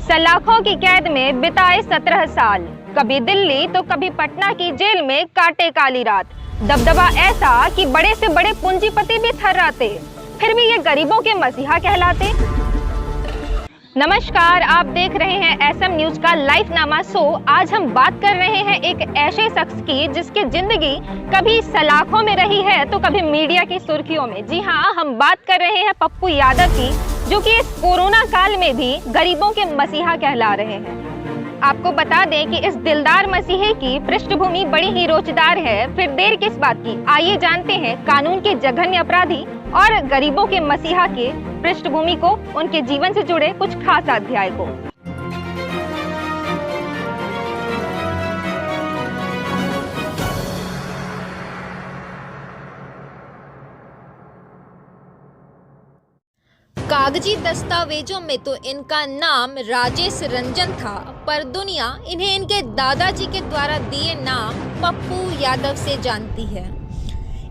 सलाखों की कैद में बिताए 17 साल, कभी दिल्ली तो कभी पटना की जेल में काटे काली रात। दबदबा ऐसा कि बड़े से बड़े पूंजीपति भी थर्राते, फिर भी ये गरीबों के मसीहा कहलाते। नमस्कार, आप देख रहे हैं एसएम न्यूज का लाइव नामा शो। आज हम बात कर रहे हैं एक ऐसे शख्स की जिसकी जिंदगी कभी सलाखों में रही है तो कभी मीडिया की सुर्खियों में। जी हाँ, हम बात कर रहे हैं पप्पू यादव की, जो कि इस कोरोना काल में भी गरीबों के मसीहा कहला रहे हैं। आपको बता दें कि इस दिलदार मसीहे की पृष्ठभूमि बड़ी ही रोचदार है। फिर देर किस बात की, आइए जानते हैं कानून के जघन्य अपराधी और गरीबों के मसीहा के पृष्ठभूमि को, उनके जीवन से जुड़े कुछ खास अध्याय को। कागजी दस्तावेजों में तो इनका नाम राजेश रंजन था, पर दुनिया इन्हें इनके दादाजी के द्वारा दिए नाम पप्पू यादव से जानती है।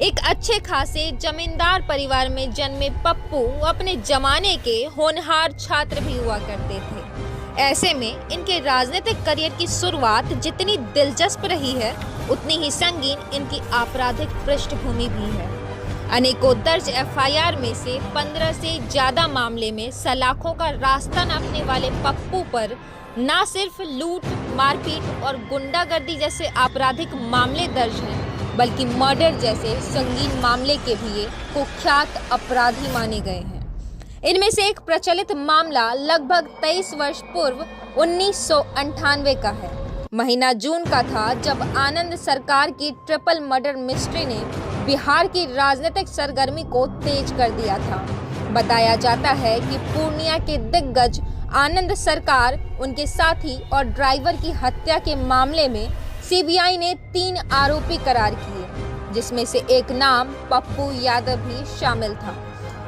एक अच्छे खासे जमींदार परिवार में जन्मे पप्पू अपने जमाने के होनहार छात्र भी हुआ करते थे। ऐसे में इनके राजनीतिक करियर की शुरुआत जितनी दिलचस्प रही है, उतनी ही संगीन इनकी आपराधिक पृष्ठभूमि भी है। अनेकों दर्ज एफआईआर में से 15 से ज्यादा मामले में सलाखों का रास्ता नापने वाले पप्पू पर न सिर्फ लूट, मारपीट और गुंडागर्दी जैसे आपराधिक मामले दर्ज हैं, बल्कि मर्डर जैसे संगीन मामले के भी ये कुख्यात अपराधी माने गए हैं। इनमें से एक प्रचलित मामला लगभग 23 वर्ष पूर्व 1998 का है। महीना जून का था जब आनंद सरकार की ट्रिपल मर्डर मिस्ट्री ने बिहार की राजनीतिक सरगर्मी को तेज कर दिया था। बताया जाता है कि पूर्णिया के दिग्गज आनंद सरकार, उनके साथी और ड्राइवर की हत्या के मामले में सीबीआई ने 3 आरोपी करार किए, जिसमें से एक नाम पप्पू यादव भी शामिल था।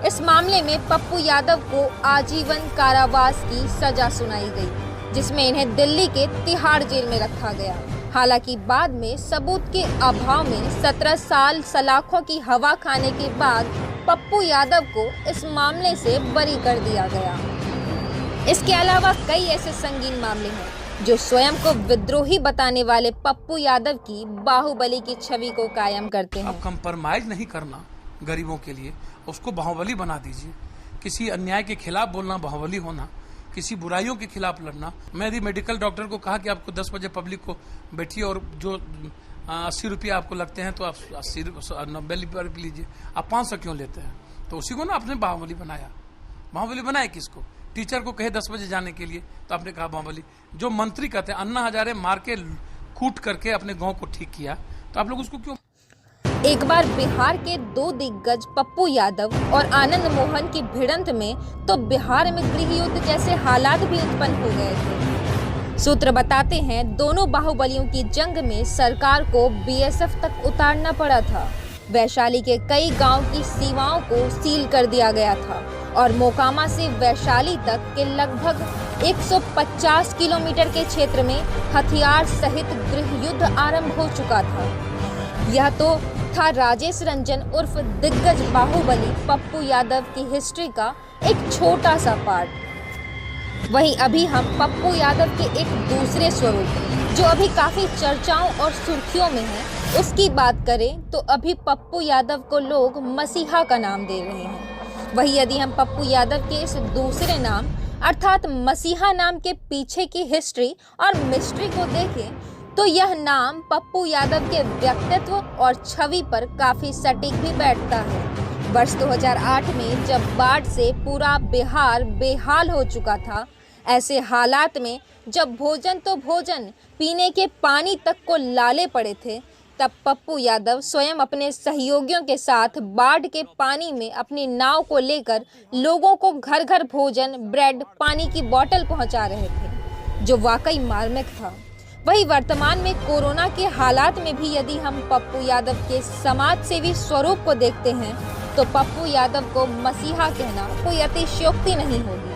इस मामले में पप्पू यादव को आजीवन कारावास की सजा सुनाई गई, जिसमें इन्हें दिल्ली के तिहाड़ जेल में रखा गया। हालांकि बाद में सबूत के अभाव में 17 साल सलाखों की हवा खाने के बाद पप्पू यादव को इस मामले से बरी कर दिया गया। इसके अलावा कई ऐसे संगीन मामले हैं जो स्वयं को विद्रोही बताने वाले पप्पू यादव की बाहुबली की छवि को कायम करते हैं। अब कंप्रोमाइज नहीं करना गरीबों के लिए, उसको बाहुबली बना दीजिए। किसी अन्याय के खिलाफ बोलना बाहुबली होना, किसी बुराइयों के खिलाफ लड़ना। मैं यदि मेडिकल डॉक्टर को कहा कि आपको 10 बजे पब्लिक को बैठिए और जो 80 रुपया आपको लगते हैं तो आप 90 रुपया लीजिए, आप 500 क्यों लेते हैं? तो उसी को ना आपने बाहुबली बनाया। बाहुबली बनाया किसको? टीचर को कहे 10 बजे जाने के लिए तो आपने कहा बाहुबली। जो मंत्री कहते हैं अन्ना हजारे मार के कूट करके अपने गाँव को ठीक किया, तो आप लोग उसको क्यों? एक बार बिहार के 2 दिग्गज पप्पू यादव और आनंद मोहन की भिड़ंत में तो बिहार में गृह युद्ध जैसे हालात भी उत्पन्न हो गए थे। सूत्र बताते हैं दोनों बाहुबलियों की जंग में सरकार को बीएसएफ तक उतारना पड़ा था। वैशाली के कई गांव की सीमाओं को सील कर दिया गया था और मोकामा से वैशाली तक के लगभग 150 किलोमीटर के क्षेत्र में हथियार सहित गृह युद्ध आरंभ हो चुका था। यह तो था राजेश रंजन उर्फ दिग्गज बाहुबली पप्पू यादव की हिस्ट्री का एक छोटा सा पार्ट। वहीं अभी हम पप्पू यादव के एक दूसरे स्वरूप, जो अभी काफी चर्चाओं और सुर्खियों में है, उसकी बात करें तो अभी पप्पू यादव को लोग मसीहा का नाम दे रहे हैं। वहीं यदि हम पप्पू यादव के इस दूसरे नाम अर्थात मसीहा नाम के पीछे की हिस्ट्री और मिस्ट्री को देखें तो यह नाम पप्पू यादव के व्यक्तित्व और छवि पर काफी सटीक भी बैठता है। वर्ष 2008 में जब बाढ़ से पूरा बिहार बेहाल हो चुका था, ऐसे हालात में जब भोजन तो भोजन, पीने के पानी तक को लाले पड़े थे, तब पप्पू यादव स्वयं अपने सहयोगियों के साथ बाढ़ के पानी में अपनी नाव को लेकर लोगों को घर घर भोजन, ब्रेड, पानी की बोतल पहुंचा रहे थे, जो वाकई मार्मिक था। वही वर्तमान में कोरोना के हालात में भी यदि हम पप्पू यादव के समाज सेवी स्वरूप को देखते हैं तो पप्पू यादव को मसीहा कहना कोई अतिशयोक्ति नहीं होगी।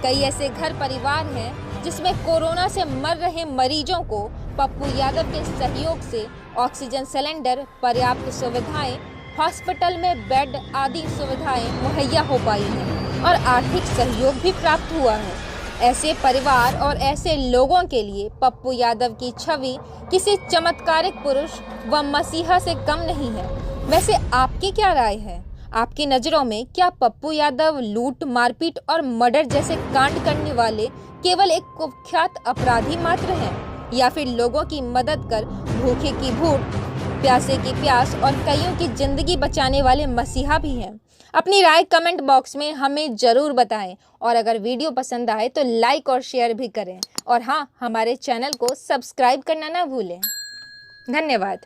कई ऐसे घर परिवार हैं जिसमें कोरोना से मर रहे मरीजों को पप्पू यादव के सहयोग से ऑक्सीजन सिलेंडर, पर्याप्त सुविधाएं, हॉस्पिटल में बेड आदि सुविधाएं मुहैया हो पाई हैं और आर्थिक सहयोग भी प्राप्त हुआ है। ऐसे परिवार और ऐसे लोगों के लिए पप्पू यादव की छवि किसी चमत्कारिक पुरुष व मसीहा से कम नहीं है। वैसे आपकी क्या राय है? आपकी नज़रों में क्या पप्पू यादव लूट, मारपीट और मर्डर जैसे कांड करने वाले केवल एक कुख्यात अपराधी मात्र हैं, या फिर लोगों की मदद कर भूखे की भूख, प्यासे की प्यास और कईयों की जिंदगी बचाने वाले मसीहा भी हैं? अपनी राय कमेंट बॉक्स में हमें ज़रूर बताएं और अगर वीडियो पसंद आए तो लाइक और शेयर भी करें और हाँ, हमारे चैनल को सब्सक्राइब करना ना भूलें। धन्यवाद।